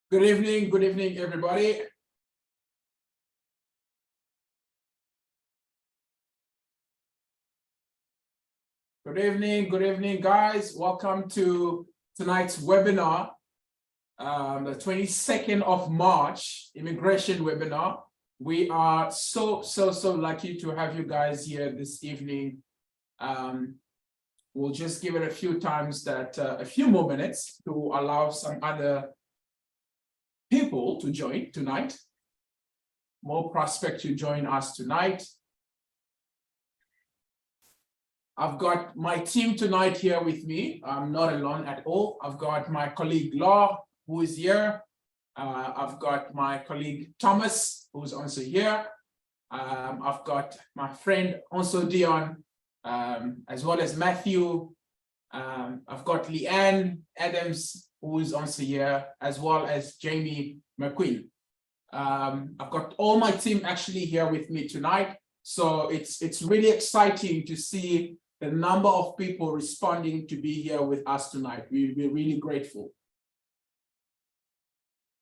Good evening, everybody. Good evening, guys. Welcome to tonight's webinar, the 22nd of March, immigration webinar. We are so lucky to have you guys here this evening. We'll just give it a few more minutes to allow some other people to join tonight, more prospects to join us tonight. I've got my team tonight here with me. I'm not alone at all. I've got my colleague Law, who is here. I've got my colleague Thomas, who's also here. I've got my friend also Dion, as well as Matthew. I've got Leanne Adams, who is also here, as well as Jamie McQueen. I've got all my team actually here with me tonight. So it's really exciting to see the number of people responding to be here with us tonight. We're really grateful.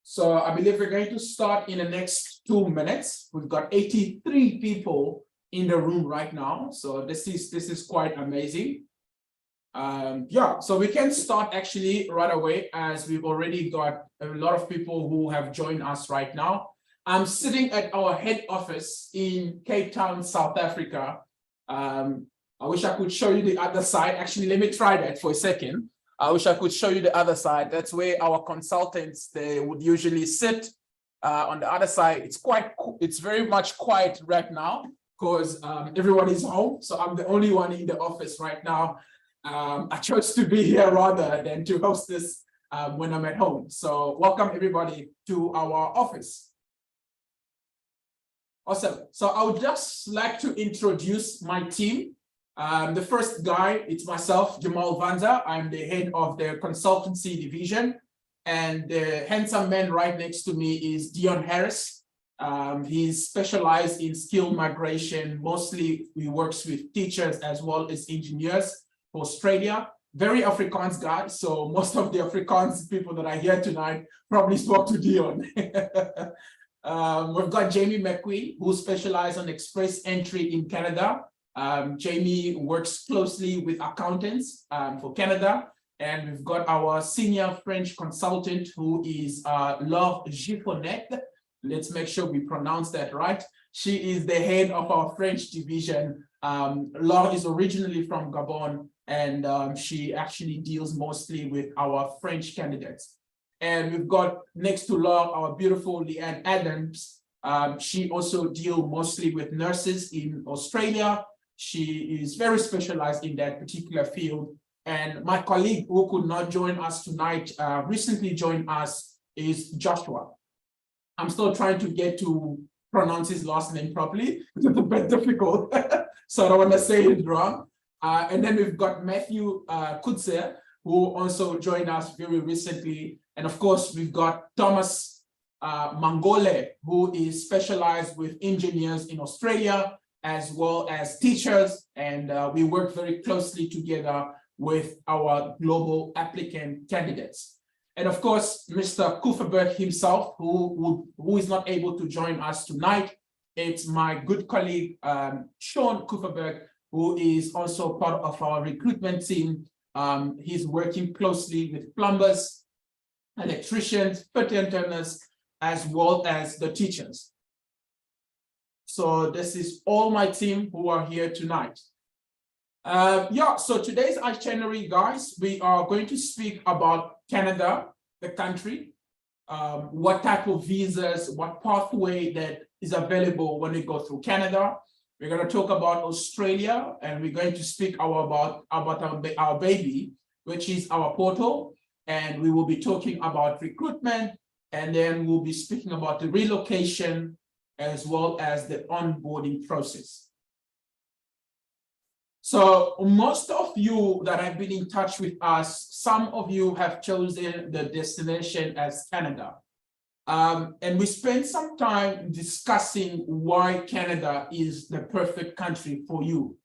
So I believe we're going to start in the next 2 minutes. We've got 83 people in the room right now. So this is quite amazing. Yeah, so we can start actually right away, as we've already got a lot of people who have joined us right now. I'm sitting at our head office in Cape Town, South Africa. I wish I could show you the other side. Actually, let me try that for a second. I wish I could show you the other side. That's where our consultants, they would usually sit. On the other side, it's very much quiet right now because everyone is home. So I'm the only one in the office right now. I chose to be here rather than to host this when I'm at home. So welcome everybody to our office. Awesome. So I would just like to introduce my team. The first guy, it's myself, Jamal Vanza. I'm the head of the consultancy division. And the handsome man right next to me is Dion Harris. He's specialized in skill migration. Mostly he works with teachers as well as engineers for Australia. Very Afrikaans guy. So most of the Afrikaans people that are here tonight probably spoke to Dion. We've got Jamie McQueen, who specializes on express entry in Canada. Jamie works closely with accountants for Canada. And we've got our senior French consultant, who is Laure Giffonet. Let's make sure we pronounce that right. She is the head of our French division. Laure is originally from Gabon, and she actually deals mostly with our French candidates. And we've got next to Laure, our beautiful Leanne Adams. She also deals mostly with nurses in Australia. She is very specialized in that particular field. And my colleague who could not join us tonight, recently joined us, is Joshua. I'm still trying to get to pronounce his last name properly. It's a bit difficult, so I don't want to say it wrong. And then we've got Matthew Kutzer, who also joined us very recently. And of course, we've got Thomas Mangole, who is specialized with engineers in Australia, as well as teachers. And we work very closely together with our global applicant candidates. And of course, Mr. Kuferberg himself, who is not able to join us tonight. It's my good colleague, Sean Kuferberg, who is also part of our recruitment team. He's working closely with plumbers, electricians, fit turners, as well as the teachers. So this is all my team who are here tonight. Yeah, so today's itinerary, guys, we are going to speak about Canada, the country, what type of visas, what pathway that is available when we go through Canada. We're going to talk about Australia, and we're going to speak about our baby, which is our portal. And we will be talking about recruitment, and then we'll be speaking about the relocation, as well as the onboarding process. So most of you that have been in touch with us, some of you have chosen the destination as Canada. And we spent some time discussing why Canada is the perfect country for you.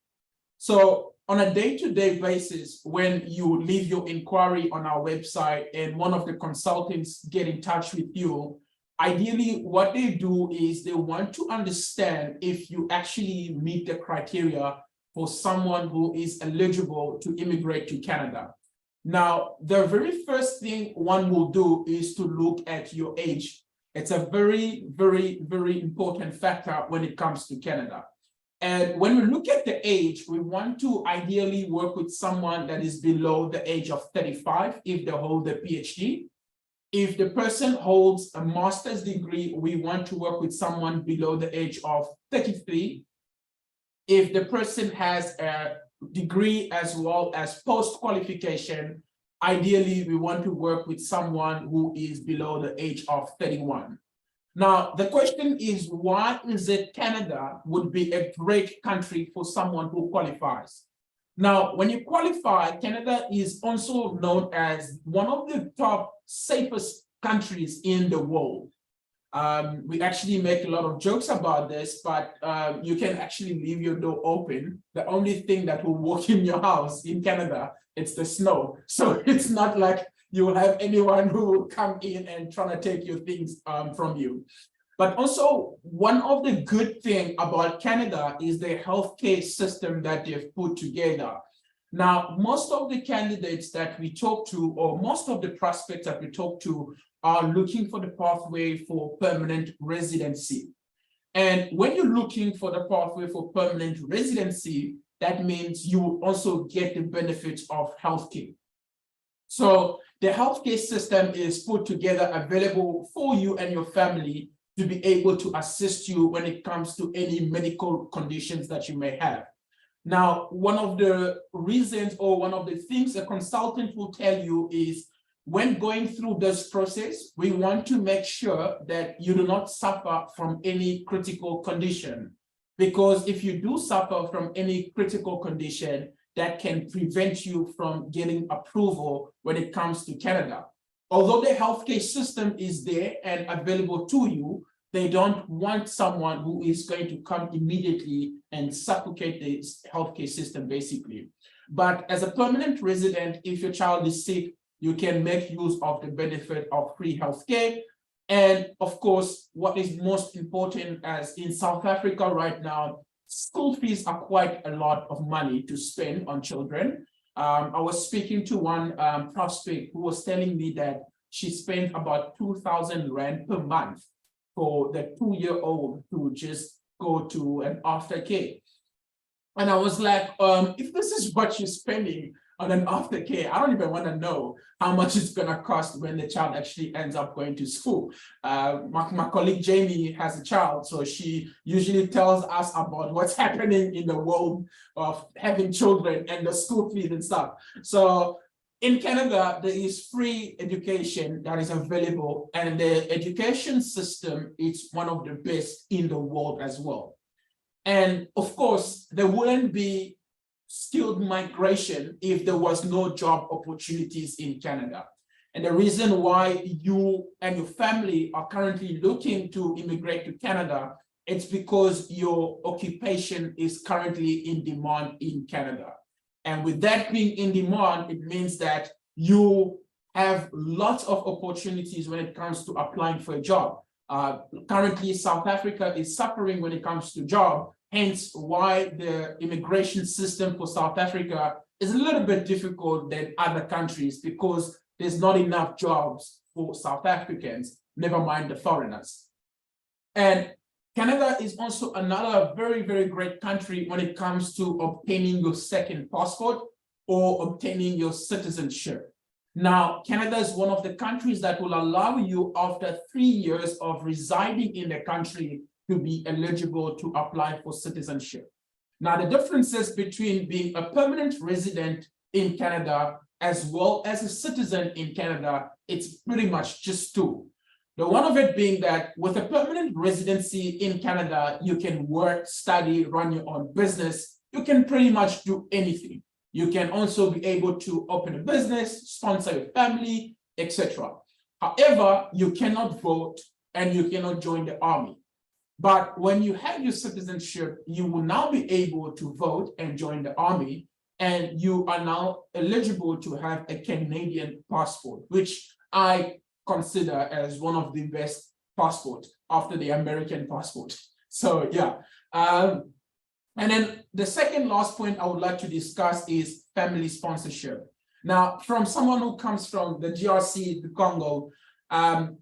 So on a day-to-day basis, when you leave your inquiry on our website and one of the consultants get in touch with you, ideally what they do is they want to understand if you actually meet the criteria for someone who is eligible to immigrate to Canada. Now, the very first thing one will do is to look at your age. It's a very, very, very important factor when it comes to Canada. And when we look at the age, we want to ideally work with someone that is below the age of 35 if they hold a PhD. If the person holds a master's degree, we want to work with someone below the age of 33. If the person has a degree as well as post-qualification, ideally we want to work with someone who is below the age of 31. Now, the question is, why is it Canada would be a great country for someone who qualifies? Now, when you qualify, Canada is also known as one of the top safest countries in the world. We actually make a lot of jokes about this, but you can actually leave your door open. The only thing that will walk in your house in Canada, it's the snow. So it's not like you will have anyone who will come in and try to take your things from you. But also, one of the good things about Canada is the healthcare system that they've put together. Now, most of the candidates that we talk to, or most of the prospects that we talk to, are looking for the pathway for permanent residency. And when you're looking for the pathway for permanent residency, that means you will also get the benefits of healthcare. So the healthcare system is put together, available for you and your family to be able to assist you when it comes to any medical conditions that you may have. Now, one of the reasons or one of the things a consultant will tell you is, when going through this process, we want to make sure that you do not suffer from any critical condition. Because if you do suffer from any critical condition, that can prevent you from getting approval when it comes to Canada. Although the healthcare system is there and available to you, they don't want someone who is going to come immediately and suffocate the healthcare system, basically. But as a permanent resident, if your child is sick, you can make use of the benefit of free healthcare. And of course, what is most important, as in South Africa right now, school fees are quite a lot of money to spend on children. I was speaking to one prospect who was telling me that she spent about 2,000 Rand per month for the 2-year-old to just go to an aftercare. And I was like, if this is what you're spending on an aftercare, I don't even want to know how much it's going to cost when the child actually ends up going to school. My colleague Jamie has a child, so she usually tells us about what's happening in the world of having children and the school fees and stuff. So in Canada, there is free education that is available, and the education system is one of the best in the world as well. And of course, there wouldn't be skilled migration if there was no job opportunities in Canada. And the reason why you and your family are currently looking to immigrate to Canada, it's because your occupation is currently in demand in Canada. And with that being in demand, it means that you have lots of opportunities when it comes to applying for a job. Currently, South Africa is suffering when it comes to job, hence why the immigration system for South Africa is a little bit difficult than other countries, because there's not enough jobs for South Africans, never mind the foreigners. And Canada is also another very, very great country when it comes to obtaining your second passport or obtaining your citizenship. Now, Canada is one of the countries that will allow you, after 3 years of residing in the country, to be eligible to apply for citizenship. Now, the differences between being a permanent resident in Canada as well as a citizen in Canada, it's pretty much just two. The one of it being that with a permanent residency in Canada, you can work, study, run your own business. You can pretty much do anything. You can also be able to open a business, sponsor your family, etc. However, you cannot vote and you cannot join the army. But when you have your citizenship, you will now be able to vote and join the army. and you are now eligible to have a Canadian passport, which I consider as one of the best passports after the American passport. So yeah. And then the second last point I would like to discuss is family sponsorship. Now, from someone who comes from the DRC, the Congo,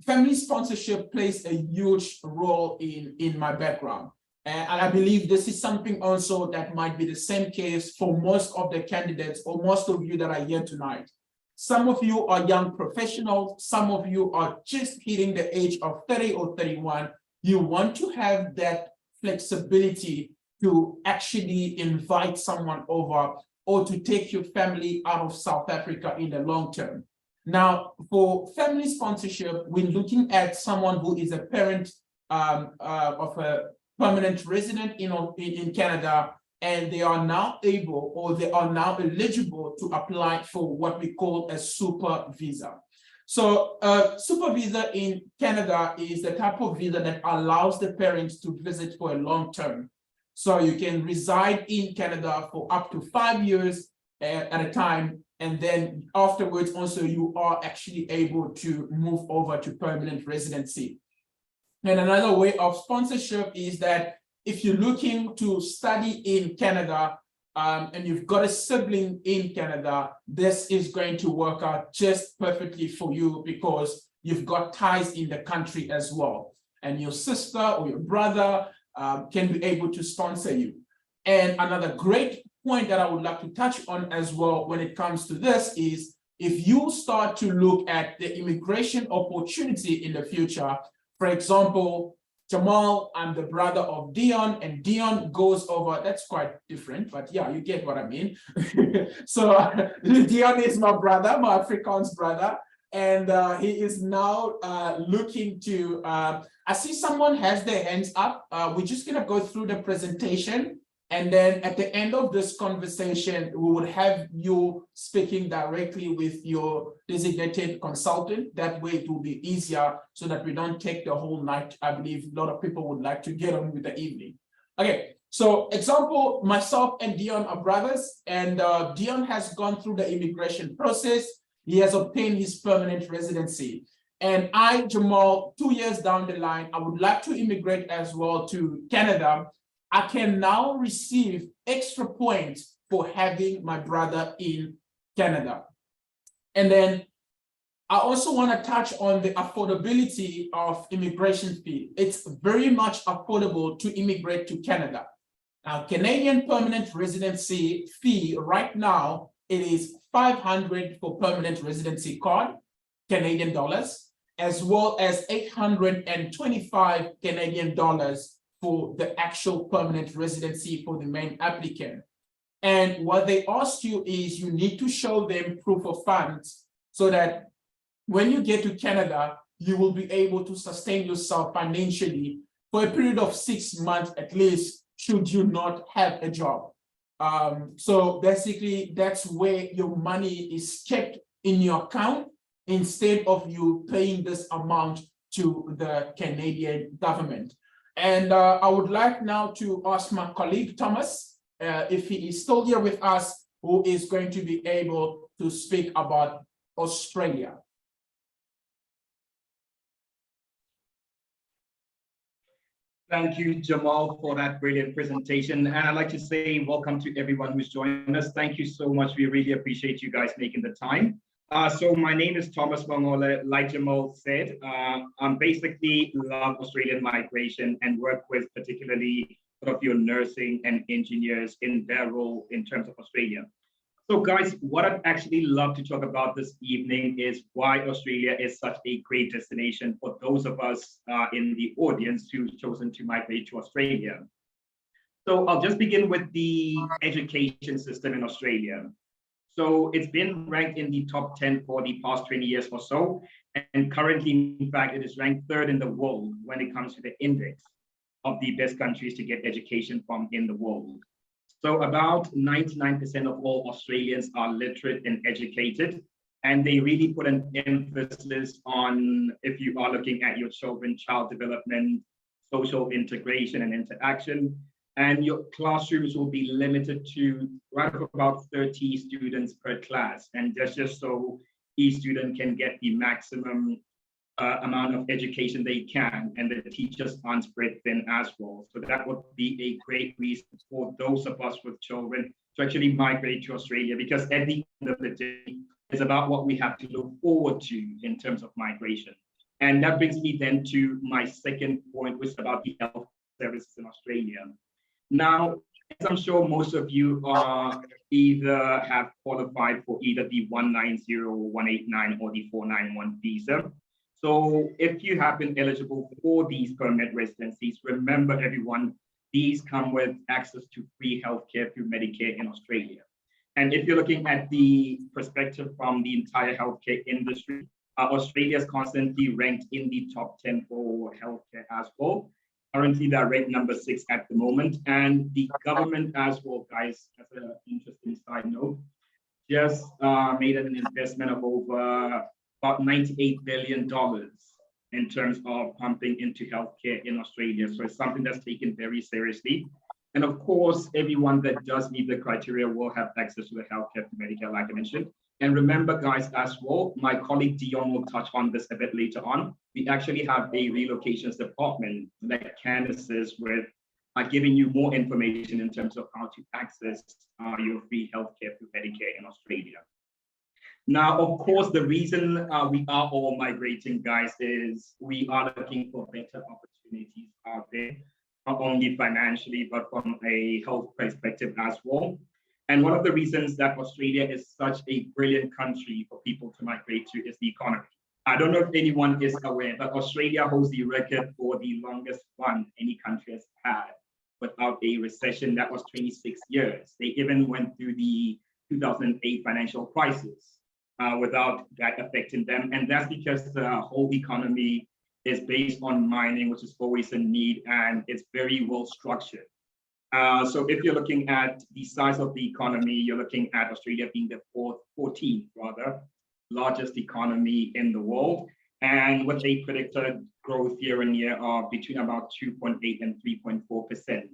family sponsorship plays a huge role in my background. And I believe this is something also that might be the same case for most of the candidates or most of you that are here tonight. Some of you are young professionals. Some of you are just hitting the age of 30 or 31. You want to have that flexibility to actually invite someone over or to take your family out of South Africa in the long term. Now, for family sponsorship, we're looking at someone who is a parent of a permanent resident in Canada, and they are now able or they are now eligible to apply for what we call a super visa. So super visa in Canada is the type of visa that allows the parents to visit for a long term. So you can reside in Canada for up to 5 years at a time. And then afterwards, also, you are actually able to move over to permanent residency. And another way of sponsorship is that if you're looking to study in Canada and you've got a sibling in Canada, this is going to work out just perfectly for you because you've got ties in the country as well. And your sister or your brother can be able to sponsor you. And another great point that I would like to touch on as well when it comes to this is if you start to look at the immigration opportunity in the future, for example, Jamal, I'm the brother of Dion, and Dion goes over, that's quite different, but yeah, you get what I mean. So Dion is my brother, my Afrikaans brother, and he is now looking to, I see someone has their hands up. We're just gonna go through the presentation, and then at the end of this conversation, we would have you speaking directly with your designated consultant. That way it will be easier so that we don't take the whole night. I believe a lot of people would like to get on with the evening. Okay, so example, myself and Dion are brothers, and Dion has gone through the immigration process. He has obtained his permanent residency. And I, Jamal, 2 years down the line, I would like to immigrate as well to Canada. I can now receive extra points for having my brother in Canada. And then I also want to touch on the affordability of immigration fee. It's very much affordable to immigrate to Canada. Now, Canadian permanent residency fee right now, it is $500 for permanent residency card, Canadian dollars, as well as 825 Canadian dollars for the actual permanent residency for the main applicant. And what they ask you is you need to show them proof of funds so that when you get to Canada, you will be able to sustain yourself financially for a period of 6 months at least, should you not have a job. So basically, that's where your money is kept in your account instead of you paying this amount to the Canadian government. And I would like now to ask my colleague, Thomas, if he is still here with us, who is going to be able to speak about Australia. Thank you, Jamal, for that brilliant presentation. And I'd like to say welcome to everyone who's joined us. Thank you so much. We really appreciate you guys making the time. So my name is Thomas Wangola. Like Jamal said, I basically love Australian migration and work with particularly sort of your nursing and engineers in their role in terms of Australia. So guys, what I'd actually love to talk about this evening is why Australia is such a great destination for those of us in the audience who've chosen to migrate to Australia. So I'll just begin with the education system in Australia. So it's been ranked in the top 10 for the past 20 years or so. And currently, in fact, it is ranked 3rd in the world when it comes to the index of the best countries to get education from in the world. So about 99% of all Australians are literate and educated. And they really put an emphasis on, if you are looking at your children, child development, social integration and interaction. and your classrooms will be limited to right about 30 students per class. And that's just so each student can get the maximum amount of education they can, and the teachers aren't spread thin as well. So that would be a great reason for those of us with children to actually migrate to Australia, because at the end of the day, it's about what we have to look forward to in terms of migration. And that brings me then to my second point, which is about the health services in Australia. Now, as I'm sure most of you are either have qualified for either the 190, 189, or the 491 visa. So if you have been eligible for these permanent residencies, remember everyone, these come with access to free healthcare through Medicare in Australia. And if you're looking at the perspective from the entire healthcare industry, Australia is constantly ranked in the top 10 for healthcare as well. Currently, they're ranked number 6 at the moment. And the government as well, guys, as an interesting side note, just made an investment of over about $98 billion in terms of pumping into healthcare in Australia. So it's something that's taken very seriously. And of course, everyone that does meet the criteria will have access to the healthcare to Medicare, like I mentioned. And remember, guys, as well, my colleague Dion will touch on this a bit later on. We actually have a relocations department that can assist with giving you more information in terms of how to access your free healthcare through Medicare in Australia. Now, of course, the reason we are all migrating, guys, is we are looking for better opportunities out there, not only financially, but from a health perspective as well. And one of the reasons that Australia is such a brilliant country for people to migrate to is the economy. I don't know if anyone is aware, but Australia holds the record for the longest run any country has had without a recession. That was 26 years. They even went through the 2008 financial crisis without that affecting them. And that's because the whole economy is based on mining, which is always a need, and it's very well structured. So if you're looking at the size of the economy, you're looking at Australia being the 14th rather, largest economy in the world, and with a predicted growth year on year of between about 2.8 and 3.4%.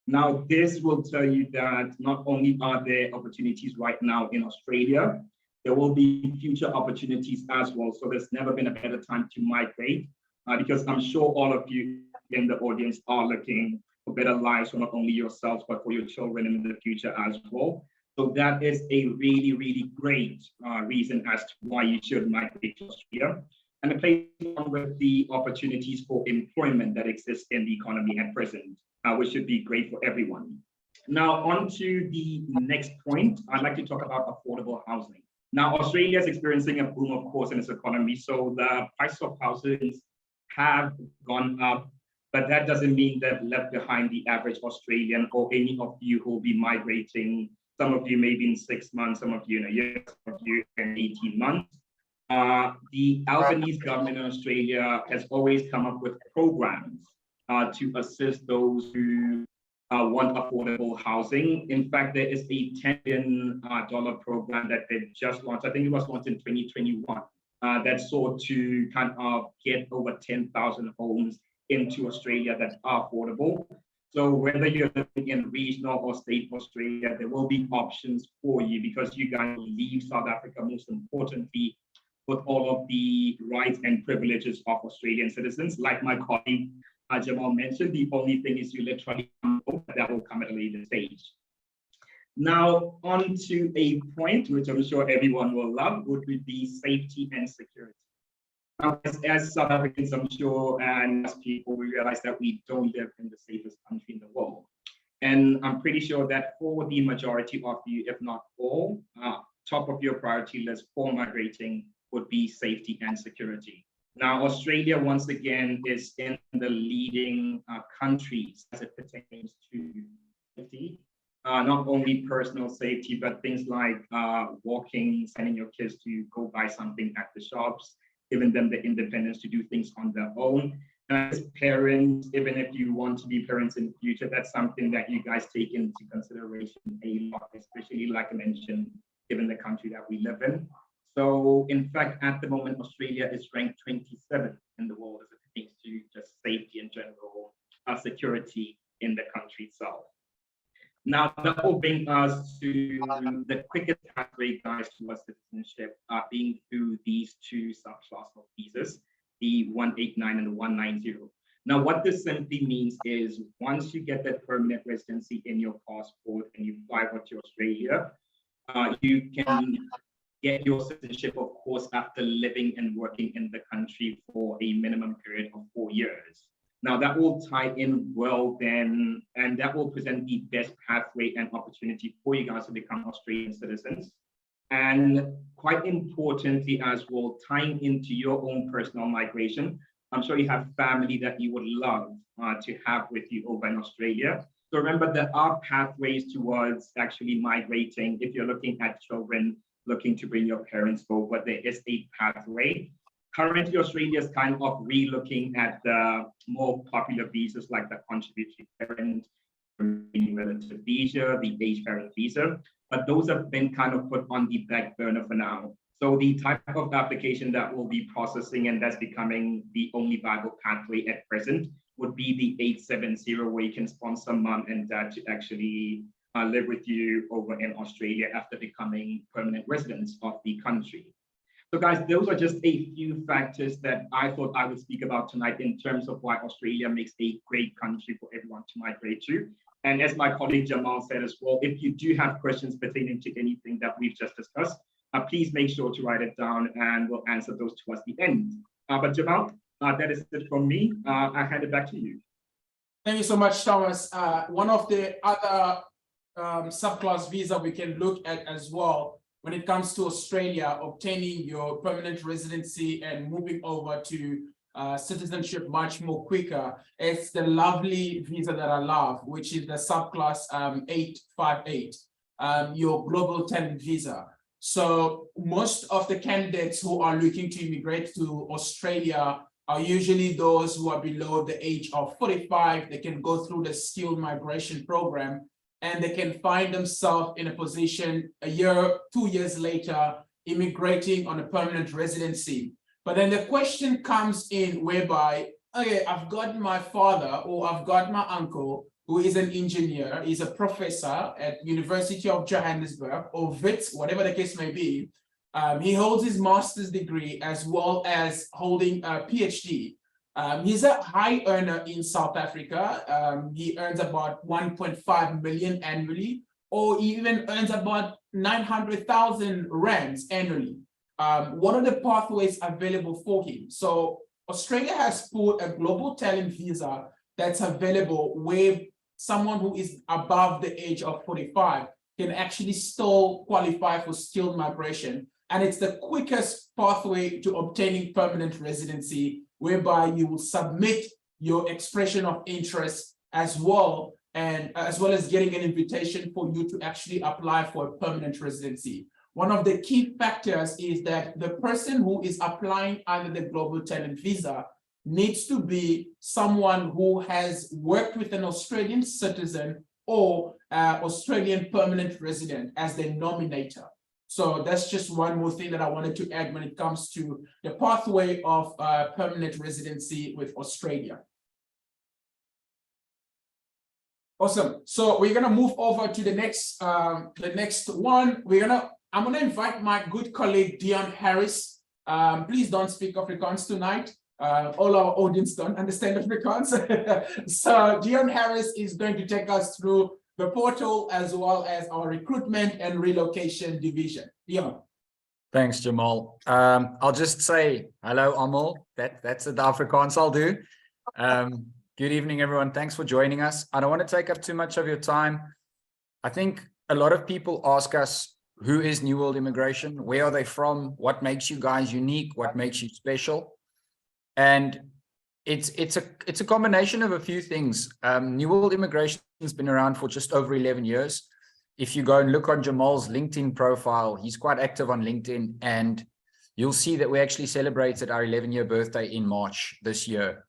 Now, this will tell you that not only are there opportunities right now in Australia, there will be future opportunities as well. So there's never been a better time to migrate, because I'm sure all of you in the audience are looking for better lives for not only yourselves, but for your children in the future as well. So that is a really, really great reason as to why you should migrate to Australia. And it plays on with the opportunities for employment that exist in the economy at present, which should be great for everyone. Now, on to the next point, I'd like to talk about affordable housing. Now, Australia is experiencing a boom, of course, in its economy. So the price of houses have gone up, but that doesn't mean they've left behind the average Australian or any of you who will be migrating. Some of you maybe in 6 months, some of you in a year, some of you in 18 months. The Albanese government in Australia has always come up with programs to assist those who want affordable housing. In fact, there is a $10 billion program that they just launched. I think it was launched in 2021. That sought to kind of get over 10,000 homes into Australia that are affordable. So whether you're living in regional or state Australia, there will be options for you, because you guys leave South Africa, most importantly, with all of the rights and privileges of Australian citizens. Like my colleague Jamal mentioned, the only thing is you literally know that will come at a later stage. Now, on to a point which I'm sure everyone will love, would be safety and security. Now, as South Africans, I'm sure, and as people, we realize that we don't live in the safest country in the world. And I'm pretty sure that for the majority of you, if not all, top of your priority list for migrating would be safety and security. Now, Australia, once again, is in the leading countries as it pertains to safety. Not only personal safety, but things like walking, sending your kids to go buy something at the shops, giving them the independence to do things on their own. And as parents, even if you want to be parents in the future, that's something that you guys take into consideration a lot, especially like I mentioned, given the country that we live in. So in fact, at the moment, Australia is ranked 27th in the world as it pertains to just safety in general, security. in the country itself. Now, that will bring us to the quickest pathway, guys, towards citizenship, being through these two subclasses of visas, the 189 and the 190. Now, what this simply means is once you get that permanent residency in your passport and you fly over to Australia, you can get your citizenship, of course, after living and working in the country for a minimum period of 4 years. Now that will tie in well then, and that will present the best pathway and opportunity for you guys to become Australian citizens. And quite importantly as well, tying into your own personal migration, I'm sure you have family that you would love to have with you over in Australia. So remember, there are pathways towards actually migrating. If you're looking at children looking to bring your parents over, there is a pathway. Currently, Australia is kind of re-looking at the more popular visas like the contributory parent, relative visa, the age parent visa, but those have been kind of put on the back burner for now. So the type of application that will be processing and that's becoming the only viable pathway at present would be the 870, where you can sponsor mom and dad to actually live with you over in Australia after becoming permanent residents of the country. So guys, those are just a few factors that I thought I would speak about tonight in terms of why Australia makes a great country for everyone to migrate to. And as my colleague Jamal said as well, if you do have questions pertaining to anything that we've just discussed, please make sure to write it down and we'll answer those towards the end. But Jamal, that is it from me. I hand it back to you. Thank you so much, Thomas. One of the other subclass visa we can look at as well when it comes to Australia, obtaining your permanent residency and moving over to citizenship much more quicker. It's the lovely visa that I love, which is the subclass 858, your global talent visa. So most of the candidates who are looking to immigrate to Australia are usually those who are below the age of 45. They can go through the skilled migration program and they can find themselves in a position a year, 2 years later, immigrating on a permanent residency. But then the question comes in whereby, okay, I've got my father or I've got my uncle who is an engineer, is a professor at University of Johannesburg or WITS, whatever the case may be. He holds his master's degree as well as holding a PhD. He's a high earner in South Africa. He earns about 1.5 million annually, or he even earns about 900,000 rands annually. What are the pathways available for him? So Australia has put a global talent visa that's available where someone who is above the age of 45 can actually still qualify for skilled migration. And it's the quickest pathway to obtaining permanent residency, whereby you will submit your expression of interest as well, and as well as getting an invitation for you to actually apply for a permanent residency. One of the key factors is that the person who is applying under the global talent visa needs to be someone who has worked with an Australian citizen or Australian permanent resident as their nominator. So that's just one more thing that I wanted to add when it comes to the pathway of permanent residency with Australia. Awesome. So we're gonna move over to the next one. I'm gonna invite my good colleague Dion Harris. Please don't speak Afrikaans tonight. All our audience don't understand Afrikaans. So Dion Harris is going to take us through the portal as well as our recruitment and relocation division. Dion. Thanks, Jamal. I'll just say hello, Amal. That's the Afrikaans I'll do. Good evening, everyone. Thanks for joining us. I don't want to take up too much of your time. I think a lot of people ask us, who is New World Immigration? Where are they from? What makes you guys unique? What makes you special? And it's a combination of a few things. New World Immigration has been around for just over 11 years. If you go and look on Jamal's LinkedIn profile, he's quite active on LinkedIn, and you'll see that we actually celebrated our 11-year birthday in March this year.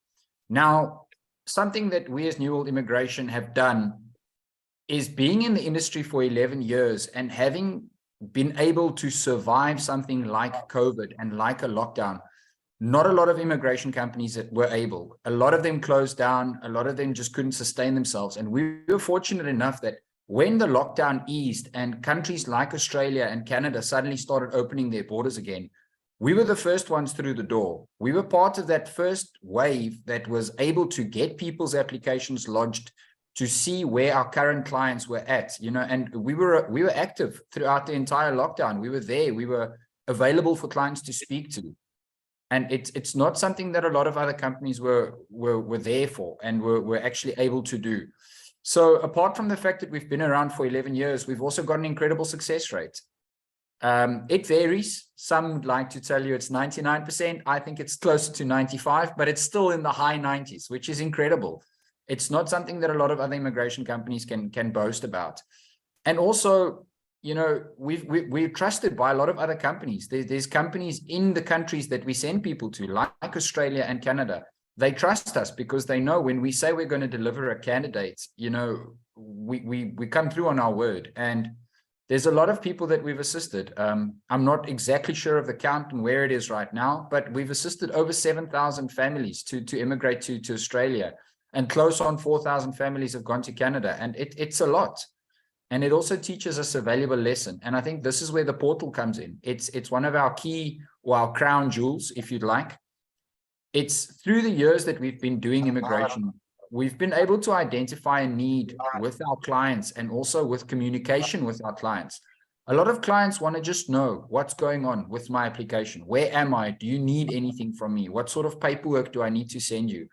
Now, something that we as New World Immigration have done is being in the industry for 11 years and having been able to survive something like COVID and like a lockdown. not a lot of immigration companies that were able. A lot of them closed down. A lot of them just couldn't sustain themselves. And we were fortunate enough that when the lockdown eased and countries like Australia and Canada suddenly started opening their borders again, we were the first ones through the door. We were part of that first wave that was able to get people's applications lodged, to see where our current clients were at, and we were active throughout the entire lockdown. We were there. We were available for clients to speak to. And it's not something that a lot of other companies were there for and were actually able to do. So apart from the fact that we've been around for 11 years, we've also got an incredible success rate. It varies. Some would like to tell you it's 99%. I think it's closer to 95, but it's still in the high 90s, which is incredible. It's not something that a lot of other immigration companies can boast about. And also, we're trusted by a lot of other companies. There's companies in the countries that we send people to, like Australia and Canada. They trust us because they know when we say we're going to deliver a candidate, we come through on our word. And there's a lot of people that we've assisted. I'm not exactly sure of the count and where it is right now, but we've assisted over 7,000 families to immigrate to Australia, and close on 4,000 families have gone to Canada. And it's a lot. And it also teaches us a valuable lesson. And I think this is where the portal comes in. It's one of our key, or our crown jewels, if you'd like. It's through the years that we've been doing immigration, we've been able to identify a need with our clients and also with communication with our clients. A lot of clients want to just know what's going on with my application. Where am I? Do you need anything from me? What sort of paperwork do I need to send you?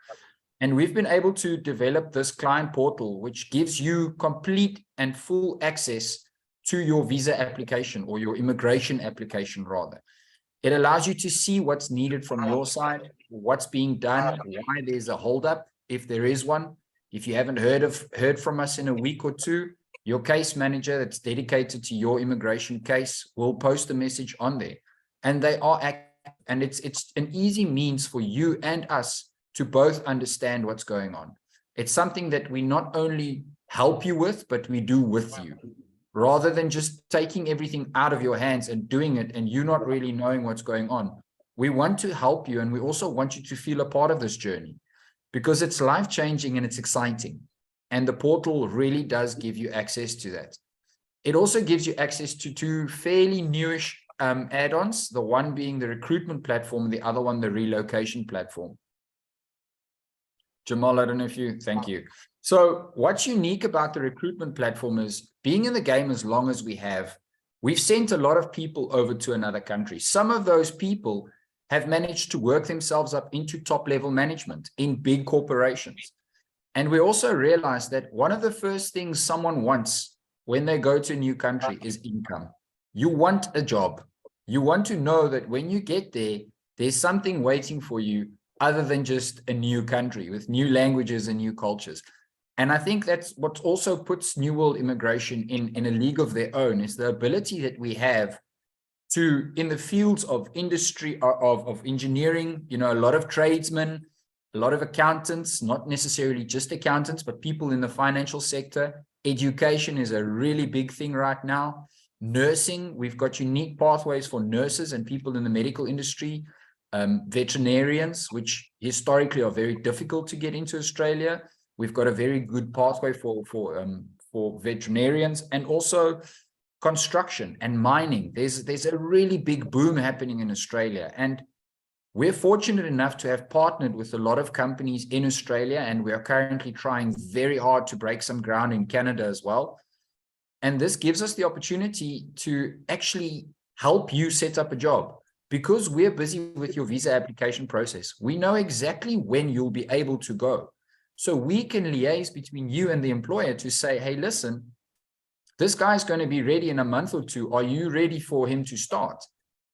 And we've been able to develop this client portal, which gives you complete and full access to your visa application, or your immigration application rather. It allows you to see what's needed from your side, what's being done, why there's a holdup, if there is one. If you haven't heard from us in a week or two, your case manager that's dedicated to your immigration case will post a message on there. And they are active, and it's an easy means for you and us to both understand what's going on. It's something that we not only help you with, but we do with you, rather than just taking everything out of your hands and doing it and you not really knowing what's going on. We want to help you, and we also want you to feel a part of this journey, because it's life-changing and it's exciting. And the portal really does give you access to that. It also gives you access to two fairly newish add-ons, the one being the recruitment platform, the other one, the relocation platform. Jamal, I don't know if you, thank you. So what's unique about the recruitment platform is, being in the game as long as we have, we've sent a lot of people over to another country. Some of those people have managed to work themselves up into top-level management in big corporations. And we also realize that one of the first things someone wants when they go to a new country is income. You want a job. You want to know that when you get there, there's something waiting for you other than just a new country with new languages and new cultures. And I think that's what also puts New World Immigration in a league of their own, is the ability that we have to, in the fields of industry, of engineering, a lot of tradesmen, a lot of accountants, not necessarily just accountants, but people in the financial sector. Education is a really big thing right now. Nursing, we've got unique pathways for nurses and people in the medical industry. Veterinarians, which historically are very difficult to get into Australia. We've got a very good pathway for veterinarians, and also construction and mining. There's a really big boom happening in Australia, and we're fortunate enough to have partnered with a lot of companies in Australia, and we are currently trying very hard to break some ground in Canada as well. And this gives us the opportunity to actually help you set up a job. Because we're busy with your visa application process, we know exactly when you'll be able to go. So we can liaise between you and the employer to say, hey, listen, this guy's going to be ready in a month or two. Are you ready for him to start?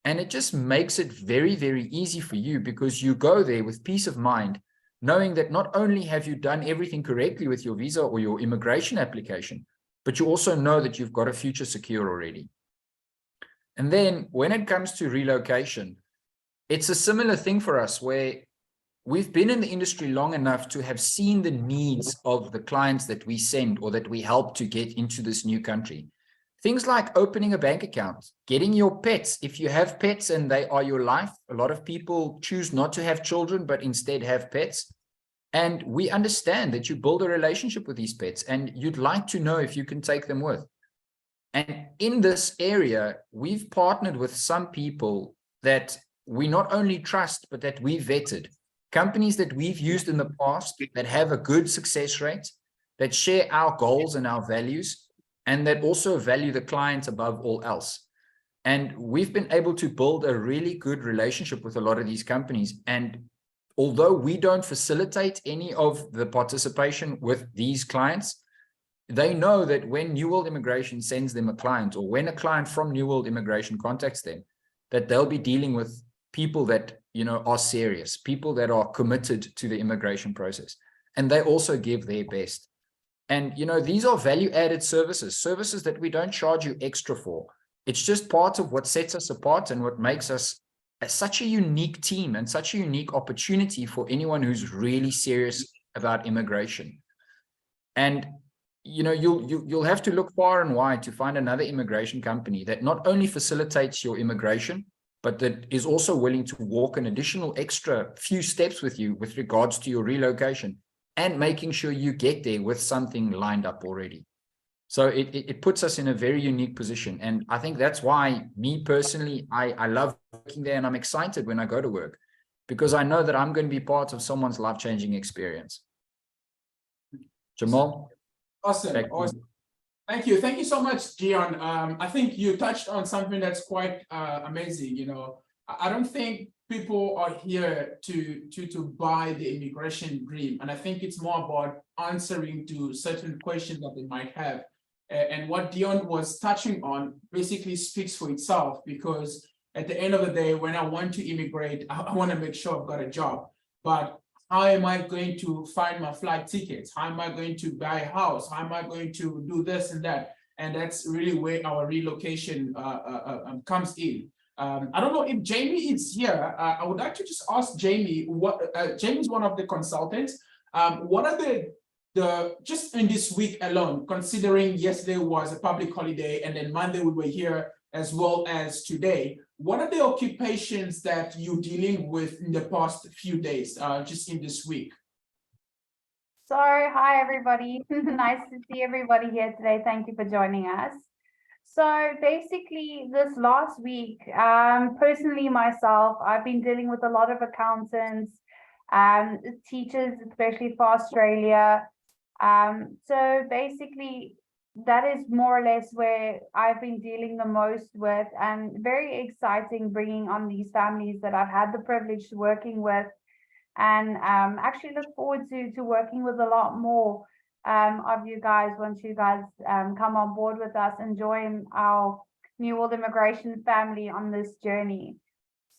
And it just makes it very, very easy for you, because you go there with peace of mind, knowing that not only have you done everything correctly with your visa or your immigration application, but you also know that you've got a future secure already. And then when it comes to relocation, it's a similar thing for us, where we've been in the industry long enough to have seen the needs of the clients that we send or that we help to get into this new country. Things like opening a bank account, getting your pets. If you have pets and they are your life, a lot of people choose not to have children, but instead have pets. And we understand that you build a relationship with these pets and you'd like to know if you can take them with. And in this area, we've partnered with some people that we not only trust, but that we vetted. Companies that we've used in the past that have a good success rate, that share our goals and our values, and that also value the client above all else. And we've been able to build a really good relationship with a lot of these companies. And although we don't facilitate any of the participation with these clients, they know that when New World Immigration sends them a client, or when a client from New World Immigration contacts them, that they'll be dealing with people that, you know, are serious, people that are committed to the immigration process. And they also give their best. And, you know, these are value-added services that we don't charge you extra for. It's just part of what sets us apart and what makes us such a unique team and such a unique opportunity for anyone who's really serious about immigration. And, you know, you'll have to look far and wide to find another immigration company that not only facilitates your immigration, but that is also willing to walk an additional extra few steps with you with regards to your relocation and making sure you get there with something lined up already. So it puts us in a very unique position. And I think that's why me personally, I love working there, and I'm excited when I go to work because I know that I'm going to be part of someone's life-changing experience. Jamal? Awesome. Awesome. Thank you. Thank you so much, Dion. I think you touched on something that's quite amazing. You know, I don't think people are here to buy the immigration dream. And I think it's more about answering to certain questions that they might have. And what Dion was touching on basically speaks for itself, because at the end of the day, when I want to immigrate, I want to make sure I've got a job. But how am I going to find my flight tickets? How am I going to buy a house? How am I going to do this and that? And that's really where our relocation comes in. I don't know if Jamie is here. I would like to just ask Jamie, Jamie's one of the consultants. What are the just in this week alone, considering yesterday was a public holiday and then Monday we were here as well as today, what are the occupations that you're dealing with in the past few days, just in this week? So, hi everybody. Nice to see everybody here today. Thank you for joining us. So basically this last week, personally myself, I've been dealing with a lot of accountants, teachers, especially for Australia. So basically that is more or less where I've been dealing the most with, and very exciting bringing on these families that I've had the privilege to working with, and actually look forward to working with a lot more of you guys once you guys come on board with us and join our New World Immigration family on this journey.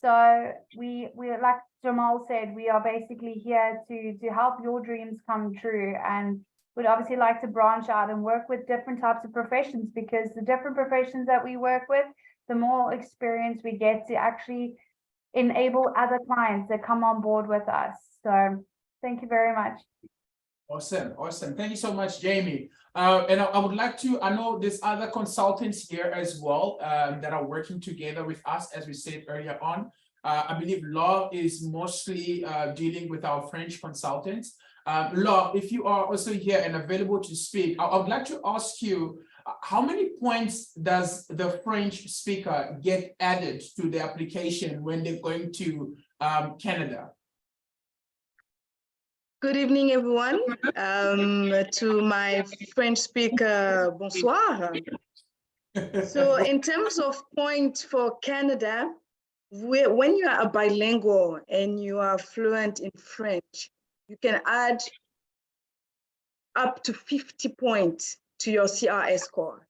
So we like Jamal said, we are basically here to help your dreams come true, and would obviously like to branch out and work with different types of professions, because the different professions that we work with, the more experience we get to actually enable other clients that come on board with us. So thank you very much. Awesome, awesome. Thank you so much, Jamie. And I would like to, I know there's other consultants here as well that are working together with us, as we said earlier on. I believe Law is mostly dealing with our French consultants. Law, if you are also here and available to speak, I would like to ask you, how many points does the French speaker get added to the application when they're going to Canada? Good evening, everyone. To my French speaker, bonsoir. So in terms of points for Canada, when you are a bilingual and you are fluent in French, you can add up to 50 points to your CRS score.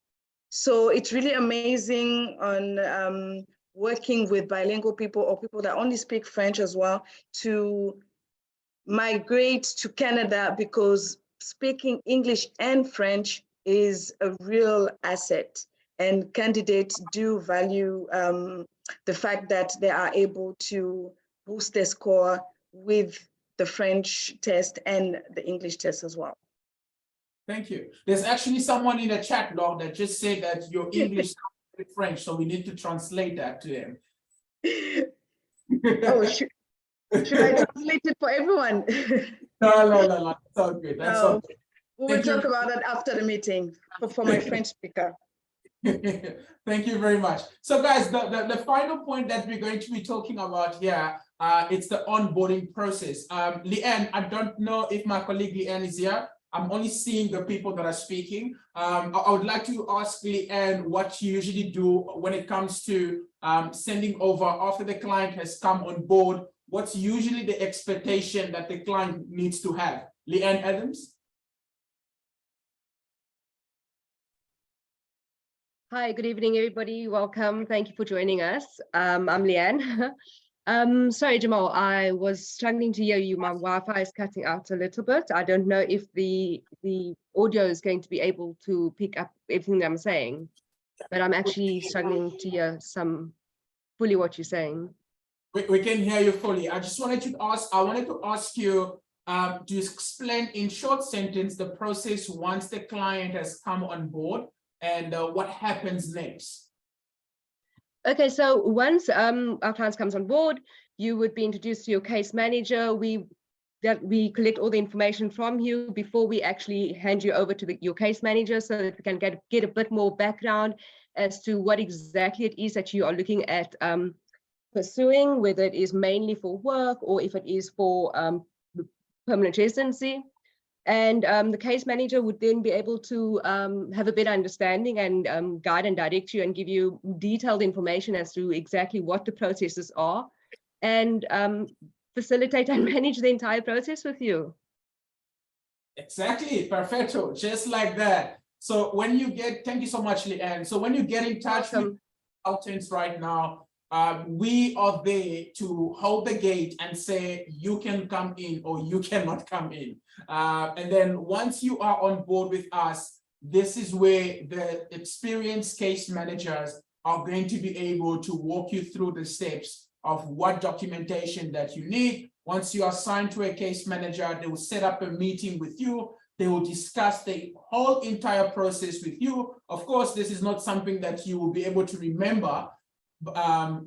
So it's really amazing on working with bilingual people or people that only speak French as well to migrate to Canada, because speaking English and French is a real asset, and candidates do value the fact that they are able to boost their score with the French test and the English test as well. Thank you. There's actually someone in the chat log that just said that your English sounds like French, so we need to translate that to him. Oh, should I translate it for everyone? No. That's all good. That's all No, good. we will Thank you. talk about it after the meeting for my French speaker. Thank you very much. So guys, the final point that we're going to be talking about here, it's the onboarding process. Leanne, I don't know if my colleague Leanne is here. I'm only seeing the people that are speaking. I would like to ask Leanne what you usually do when it comes to sending over after the client has come on board. What's usually the expectation that the client needs to have? Leanne Adams? Hi, good evening, everybody. Welcome. Thank you for joining us. I'm Leanne. Sorry, Jamal, I was struggling to hear you. My Wi-Fi is cutting out a little bit. I don't know if the audio is going to be able to pick up everything that I'm saying, but I'm actually struggling to hear fully what you're saying. We can hear you fully. I just wanted to ask you to explain in short sentence the process once the client has come on board and what happens next. Okay, so once our client comes on board, you would be introduced to your case manager. We collect all the information from you before we actually hand you over to your case manager, so that we can get a bit more background as to what exactly it is that you are looking at pursuing, whether it is mainly for work or if it is for permanent residency. And the case manager would then be able to have a better understanding and guide and direct you and give you detailed information as to exactly what the processes are, and facilitate and manage the entire process with you. Exactly, perfecto, just like that. So when you get, thank you so much, Leanne. So when you get in touch with consultants right now, we are there to hold the gate and say you can come in or you cannot come in. And then once you are on board with us, this is where the experienced case managers are going to be able to walk you through the steps of what documentation that you need. Once you are assigned to a case manager, they will set up a meeting with you. They will discuss the whole entire process with you. Of course, this is not something that you will be able to remember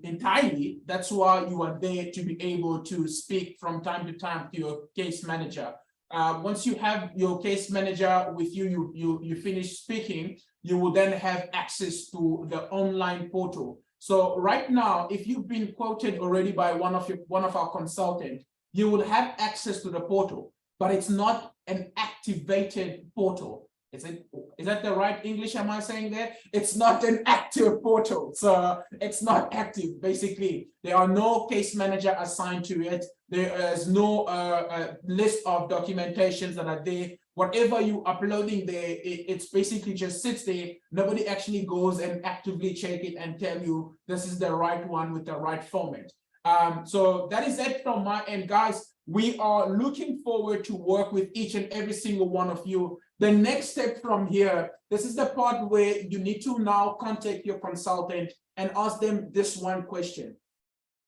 entirely. That's why you are there, to be able to speak from time to time to your case manager. Once you have your case manager with you, you finish speaking, you will then have access to the online portal. So right now, if you've been quoted already by one of our consultants, you will have access to the portal, but it's not an activated portal. Is that the right English am I saying there? It's not an active portal, so it's not active. Basically, there are no case manager assigned to it. There is no list of documentations that are there. Whatever you uploading there, it's basically just sits there. Nobody actually goes and actively check it and tell you this is the right one with the right format. So that is it from my end, guys. We are looking forward to work with each and every single one of you. The next step from here, this is the part where you need to now contact your consultant and ask them this one question.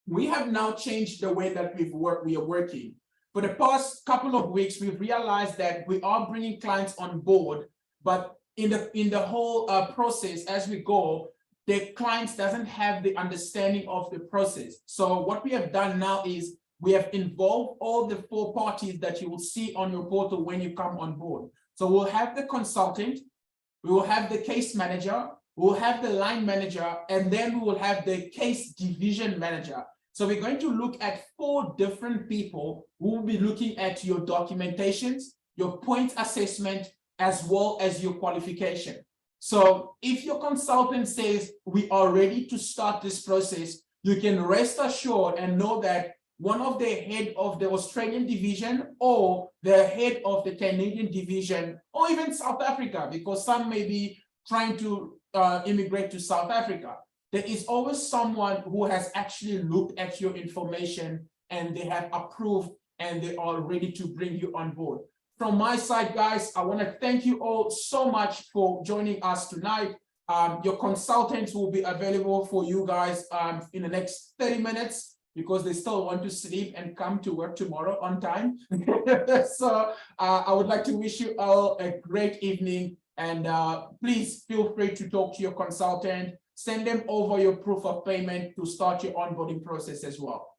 We have now changed the way that we are working. For the past couple of weeks, we've realized that we are bringing clients on board, but in the whole process as we go, the clients doesn't have the understanding of the process. So what we have done now is we have involved all the 4 parties that you will see on your portal when you come on board. So we'll have the consultant, we will have the case manager, we'll have the line manager, and then we will have the case division manager. So we're going to look at 4 different people who will be looking at your documentations, your point assessment, as well as your qualification. So if your consultant says we are ready to start this process, you can rest assured and know that one of the head of the Australian division or the head of the Canadian division, or even South Africa, because some may be trying to immigrate to South Africa. There is always someone who has actually looked at your information and they have approved and they are ready to bring you on board. From my side, guys, I want to thank you all so much for joining us tonight. Your consultants will be available for you guys in the next 30 minutes. because they still want to sleep and come to work tomorrow on time. So I would like to wish you all a great evening, and please feel free to talk to your consultant. Send them over your proof of payment to start your onboarding process as well.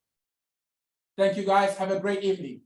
Thank you guys. Have a great evening.